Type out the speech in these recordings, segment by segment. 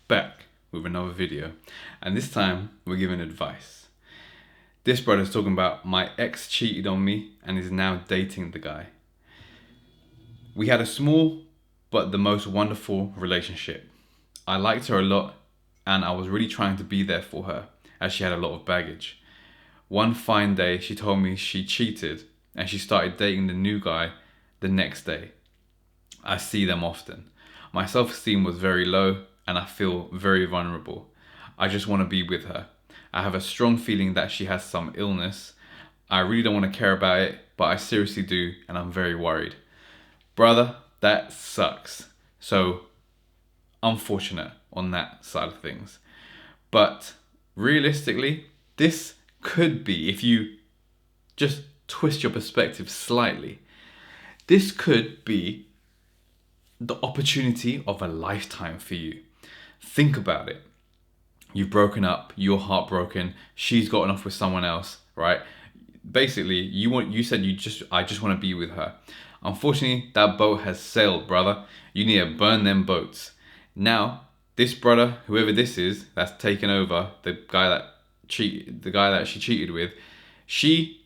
back with another video, and this time we're giving advice. This brother's talking about my ex cheated on me and is now dating the guy. We had a small but the most wonderful relationship. I liked her a lot and I was really trying to be there for her as she had a lot of baggage. One fine day she told me she cheated and she started dating the new guy the next day. I see them often. My self-esteem was very low and I feel very vulnerable. I just want to be with her. I have a strong feeling that she has some illness. I really don't want to care about it, but I seriously do, and I'm very worried. Brother, that sucks. So, unfortunate on that side of things. But realistically, this could be, if you just twist your perspective slightly, this could be the opportunity of a lifetime for you. Think about it. You've broken up, you're heartbroken, she's gotten off with someone else, right? Basically, you said I just want to be with her. Unfortunately, that boat has sailed, brother. You need to burn them boats. Now, this brother, whoever this is, that's taken over, the guy that she cheated with, she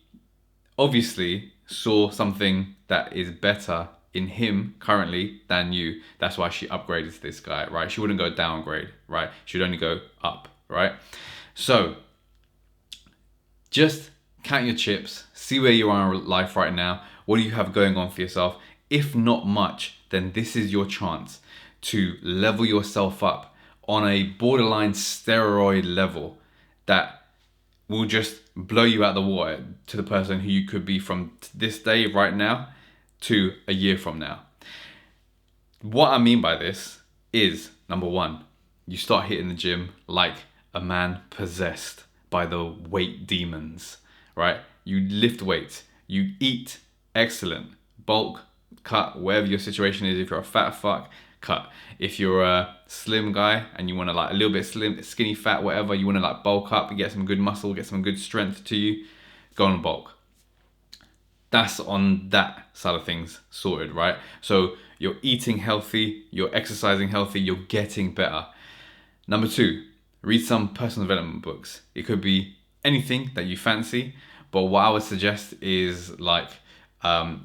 obviously saw something that is better in him currently than you. That's why she upgraded to this guy, right? She wouldn't go downgrade, right? She would only go up, right? So just count your chips, see where you are in life right now. What do you have going on for yourself? If not much, then this is your chance to level yourself up on a borderline steroid level that will just blow you out the water to the person who you could be from this day right now to a year from now. What I mean by this is, number one, you start hitting the gym like a man possessed by the weight demons, right? You lift weights, you eat excellent, bulk, cut, wherever your situation is. If you're a fat fuck, cut. If you're a slim guy and you want to like a little bit skinny fat, whatever, you want to like bulk up, get some good muscle, get some good strength to you, go on bulk. That's on that side of things sorted, right? So you're eating healthy, you're exercising healthy, you're getting better. Number two, read some personal development books. It could be anything that you fancy, but what I would suggest is like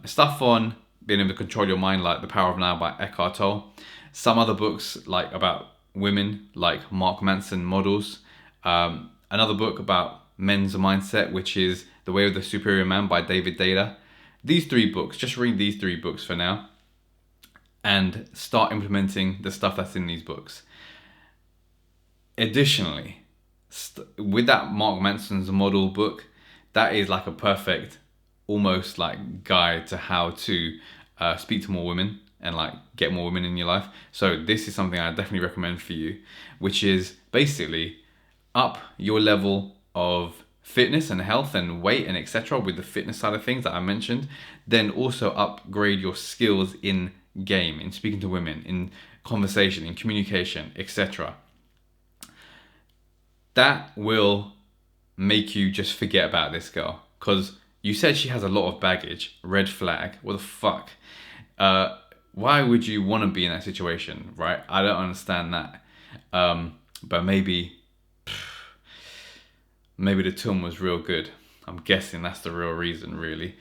stuff on being able to control your mind, like The Power of Now by Eckhart Tolle. Some other books like about women, like Mark Manson Models. Another book about men's mindset, which is The Way of the Superior Man by David Data. These three books, just read these three books for now and start implementing the stuff that's in these books. Additionally, with that Mark Manson's model book, that is like a perfect, almost like guide to how to speak to more women and like get more women in your life. So this is something I definitely recommend for you, which is basically up your level of fitness and health and weight and etc. with the fitness side of things that I mentioned. Then also upgrade your skills in game, in speaking to women, in conversation, in communication, etc. That will make you just forget about this girl, because you said she has a lot of baggage. Red flag. What the fuck? Why would you want to be in that situation, right? I don't understand that. But maybe the tune was real good. I'm guessing that's the real reason, really.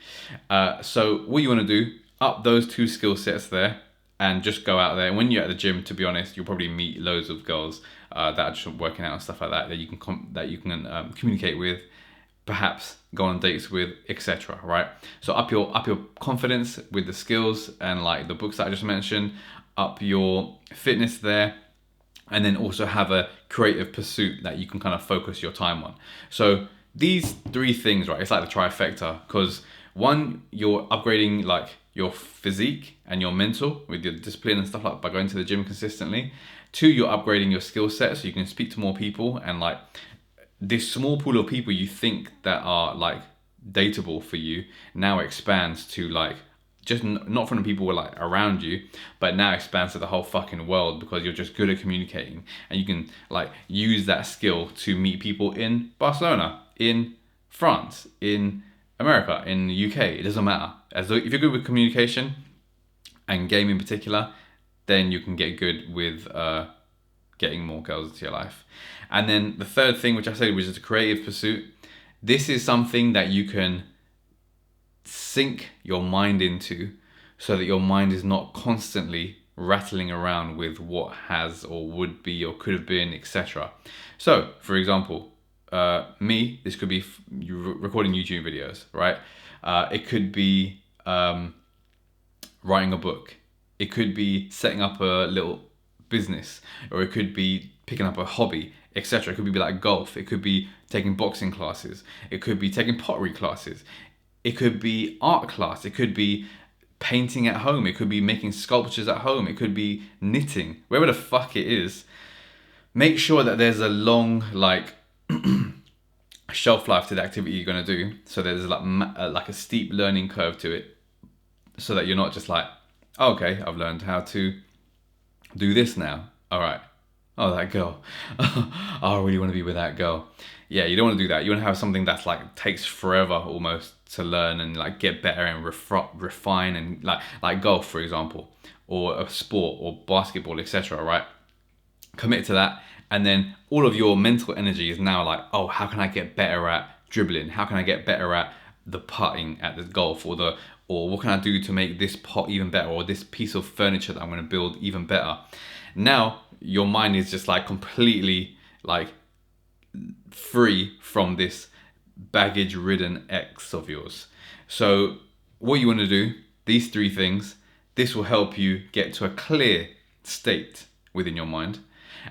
So what you want to do, up those two skill sets there and just go out there. When you're at the gym, to be honest, you'll probably meet loads of girls that are just working out and stuff like that you can communicate with, perhaps go on dates with, etc. Right? So up your confidence with the skills and like the books that I just mentioned, up your fitness there, and then also have a creative pursuit that you can kind of focus your time on. So these three things, right? It's like the trifecta, because one, you're upgrading like your physique and your mental with your discipline and stuff like by going to the gym consistently. Two, you're upgrading your skill set so you can speak to more people, and like this small pool of people you think that are like dateable for you now expands to like just not from the people who are like around you, but now expands to the whole fucking world, because you're just good at communicating and you can like use that skill to meet people in Barcelona, in France, in America, in the UK. It doesn't matter. If you're good with communication and game in particular, then you can get good with getting more girls into your life. And then the third thing, which I said, which is a creative pursuit. This is something that you can sink your mind into so that your mind is not constantly rattling around with what has or would be or could have been, etc. So, for example, me, this could be you recording YouTube videos, right? It could be writing a book. It could be setting up a little business, or it could be picking up a hobby, etc. It could be like golf. It could be taking boxing classes. It could be taking pottery classes. It could be art class. It could be painting at home. It could be making sculptures at home. It could be knitting. Wherever the fuck it is, make sure that there's a long shelf life to the activity you're gonna do. So there's like a steep learning curve to it, so that you're not just like, oh, okay, I've learned how to do this now. All right. Oh, that girl. Oh, I really want to be with that girl. Yeah, you don't want to do that. You want to have something that's like takes forever almost to learn and like get better and refine, and like golf, for example, or a sport or basketball, etc. Right? Commit to that, and then all of your mental energy is now like, oh, how can I get better at dribbling? How can I get better at the putting at the golf, or what can I do to make this pot even better, or this piece of furniture that I'm going to build even better? Now your mind is just like completely like free from this baggage ridden ex of yours. So what you want to do, these three things, this will help you get to a clear state within your mind.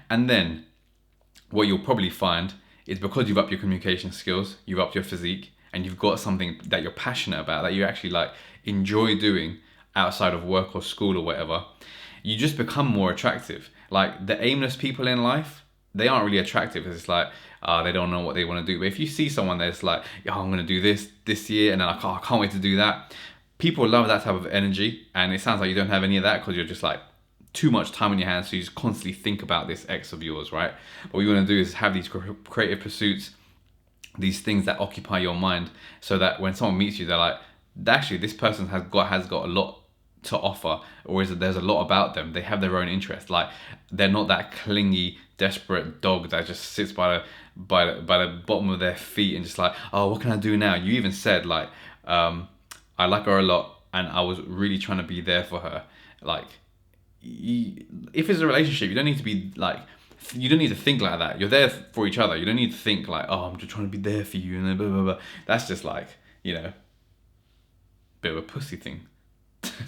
And then what you'll probably find is, because you've upped your communication skills, you've upped your physique, and you've got something that you're passionate about, that you actually like enjoy doing outside of work or school or whatever, you just become more attractive. Like the aimless people in life, they aren't really attractive. It's like, they don't know what they want to do. But if you see someone that's like, yeah, I'm going to do this year, and then I can't wait to do that. People love that type of energy. And it sounds like you don't have any of that because you're just like too much time on your hands. So you just constantly think about this ex of yours, right? What you want to do is have these creative pursuits, these things that occupy your mind, so that when someone meets you, they're like, actually, this person has got a lot to offer, or is that there's a lot about them. They have their own interest. Like they're not that clingy, desperate dog that just sits by the bottom of their feet and just like, oh, what can I do now? You even said like, I like her a lot, and I was really trying to be there for her. Like, if it's a relationship, you don't need to be like, you don't need to think like that. You're there for each other. You don't need to think like, oh, I'm just trying to be there for you, and then blah blah blah. That's just like, bit of a pussy thing,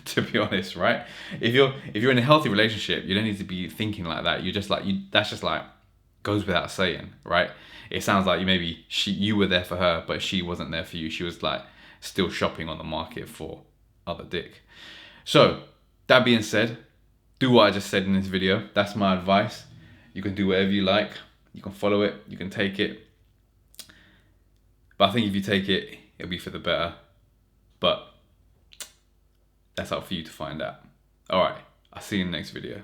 to be honest, right? If you're in a healthy relationship, you don't need to be thinking like that. You just like, that's just like goes without saying, right? It sounds like you were there for her, but she wasn't there for you. She was like still shopping on the market for other dick. So that being said, do what I just said in this video. That's my advice. You can do whatever you like. You can follow it. You can take it. But I think if you take it, it'll be for the better. But that's up for you to find out. All right. I'll see you in the next video.